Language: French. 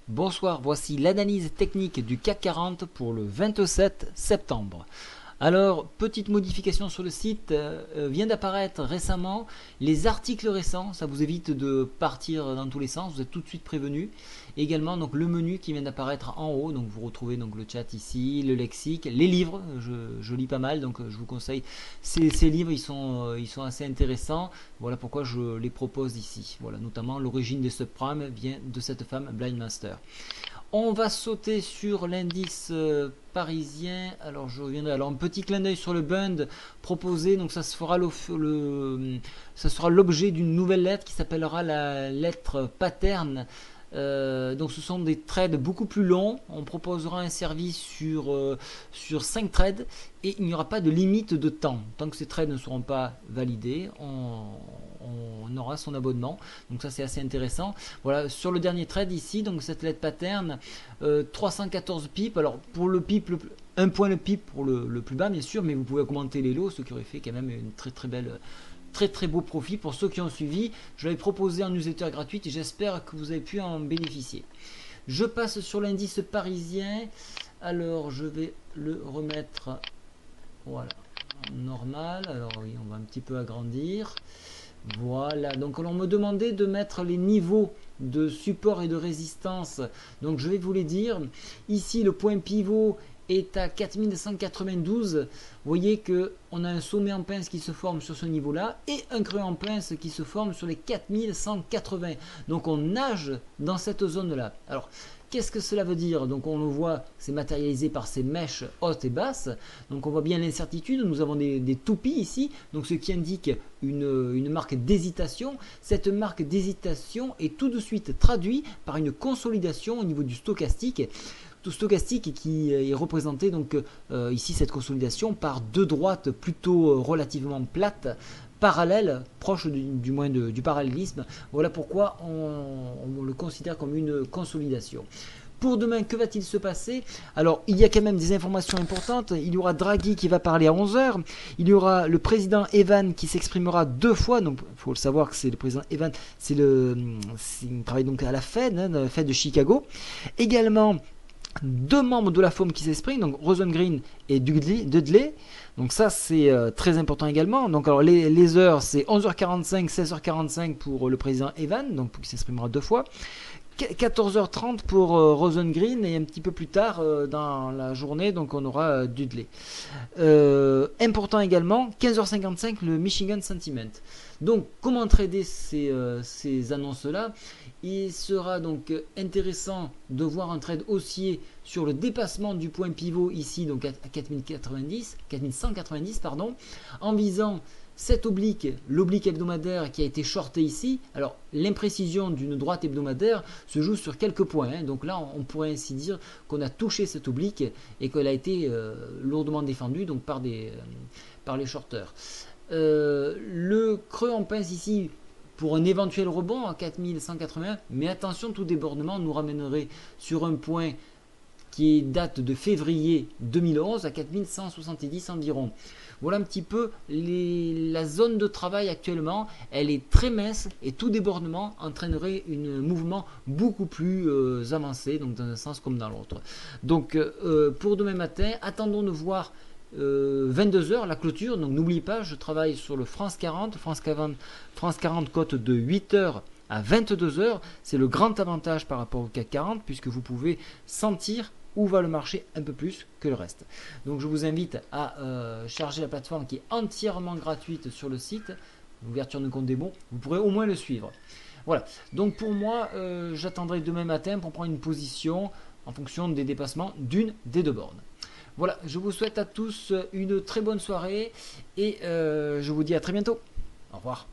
Bonsoir, voici l'analyse technique du CAC 40 pour le 27 septembre. Alors, petite modification sur le site, vient d'apparaître récemment les articles récents, ça vous évite de partir dans tous les sens, vous êtes tout de suite prévenu. Également donc le menu qui vient d'apparaître en haut, donc vous retrouvez donc le chat ici, le lexique, les livres, je lis pas mal, donc je vous conseille ces livres, ils sont assez intéressants, voilà pourquoi je les propose ici. Voilà, notamment l'origine des subprimes vient de cette femme Blind Master. On va sauter sur l'indice parisien. Alors je reviendrai. Alors un petit clin d'œil sur le bund proposé. Donc ça se fera ça sera l'objet d'une nouvelle lettre qui s'appellera la lettre pattern. Donc ce sont des trades beaucoup plus longs. On proposera un service sur 5 trades et il n'y aura pas de limite de temps. Tant que ces trades ne seront pas validés, on aura son abonnement. Donc ça c'est assez intéressant. Voilà, sur le dernier trade ici, donc cette lettre pattern, 314 pips. Alors pour le pip, un point le pip pour le plus bas bien sûr, mais vous pouvez augmenter les lots, ce qui aurait fait quand même une très belle... Très beau profit pour ceux qui ont suivi. Je l'avais proposé en newsletter gratuite et j'espère que vous avez pu en bénéficier. Je passe sur l'indice parisien. Alors je vais le remettre, voilà, normal. Alors oui, on va un petit peu agrandir. Voilà, donc on me demandait de mettre les niveaux de support et de résistance. Donc je vais vous les dire. Ici le point pivot est à 4192. Vous voyez que on a un sommet en pince qui se forme sur ce niveau là et un creux en pince qui se forme sur les 4180. Donc on nage dans cette zone là. Alors qu'est-ce que cela veut dire? Donc on le voit, c'est matérialisé par ces mèches hautes et basses. Donc on voit bien l'incertitude. Nous avons des toupies ici, donc ce qui indique une marque d'hésitation. Cette marque d'hésitation est tout de suite traduite par une consolidation au niveau du stochastique. Stochastique qui est représenté donc ici cette consolidation par deux droites plutôt relativement plates, parallèles, proches du moins du parallélisme. Voilà pourquoi on le considère comme une consolidation. Pour demain, que va-t-il se passer? Alors, il y a quand même des informations importantes. Il y aura Draghi qui va parler à 11 h. Il y aura le président Evan qui s'exprimera deux fois. Donc, il faut le savoir que c'est le président Evan. Il travaille donc à la Fed, la Fed de Chicago. Également, deux membres de la FOM qui s'expriment, donc Rosengreen et Dudley. Donc ça c'est très important également. Donc alors les heures c'est 11h45, 16h45 pour le président Evan, donc qui s'exprimera deux fois. 14h30 pour Rosengreen et un petit peu plus tard dans la journée donc on aura Dudley. Important également 15h55 le Michigan Sentiment. Donc comment trader ces annonces là? Il sera donc intéressant de voir un trade haussier sur le dépassement du point pivot ici donc à 4190 pardon, en visant cette oblique, l'oblique hebdomadaire qui a été shorté ici. Alors l'imprécision d'une droite hebdomadaire se joue sur quelques points, hein. Donc là on pourrait ainsi dire qu'on a touché cette oblique et qu'elle a été lourdement défendue donc par les shorteurs. Le creux en pince ici pour un éventuel rebond à 4180, mais attention, tout débordement nous ramènerait sur un point qui date de février 2011 à 4170 environ. Voilà un petit peu la zone de travail actuellement. Elle est très mince et tout débordement entraînerait un mouvement beaucoup plus avancé, donc dans un sens comme dans l'autre. Donc pour demain matin, attendons de voir 22 h la clôture. Donc n'oubliez pas, je travaille sur le France 40 cote de 8 h à 22 h. C'est le grand avantage par rapport au CAC 40 puisque vous pouvez sentir où va le marché un peu plus que le reste. Donc je vous invite à charger la plateforme qui est entièrement gratuite sur le site, ouverture de compte démo, vous pourrez au moins le suivre. Voilà, donc pour moi j'attendrai demain matin pour prendre une position en fonction des dépassements d'une des deux bornes. Voilà, je vous souhaite à tous une très bonne soirée et je vous dis à très bientôt. Au revoir.